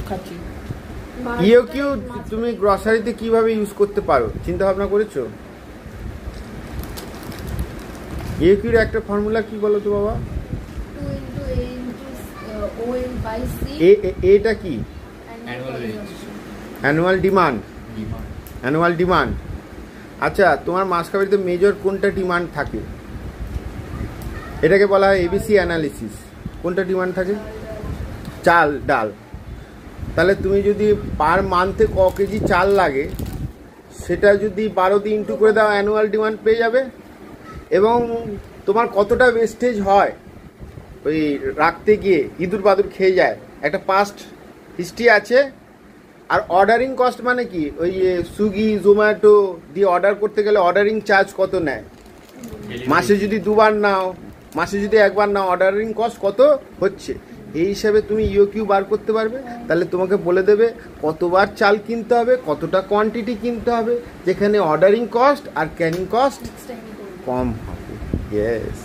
খাচ্ছি। ইওকিউ তুমি গ্রসারিতে কিভাবে ইউজ করতে পারো চিন্তা ভাবনা করেছো? ইওকিউর একটা ফর্মুলা কি বলো তো বাবা? এটা কি? Annual demand. Annual demand. আচ্ছা, তোমার মাসকাবারিতে মেজর কোনটা ডিমান্ড থাকে? এটাকে বলা হয় এবিসি অ্যানালিসিস। কোনটা ডিমান্ড থাকে? চাল, ডাল। তাহলে তুমি যদি পার মান্থে ক কেজি চাল লাগে সেটা যদি 12 দিয়ে ইন্টু করে দাও অ্যানুয়াল ডিমান্ড পেয়ে যাবে। এবং তোমার কতটা ওয়েস্টেজ হয় ওই রাখতে গিয়ে, ইঁদুর বাদুর খেয়ে যায়, একটা পাস্ট হিস্ট্রি আছে। আর অর্ডারিং কস্ট মানে কি, ওই সুইগি জোম্যাটো দিয়ে অর্ডার করতে গেলে অর্ডারিং চার্জ কত নেয়, মাসে যদি দুবার নাও, মাসে যদি একবার নাও, অর্ডারিং কস্ট কত হচ্ছে, এই হিসাবে তুমি ইওকিউ বার করতে পারবে। তাহলে তোমাকে বলে দেবে কতবার চাল কিনতে হবে, কতটা কোয়ান্টিটি কিনতে হবে, যেখানে অর্ডারিং কস্ট আর ক্যারিং কস্ট কম হবে। ইয়েস।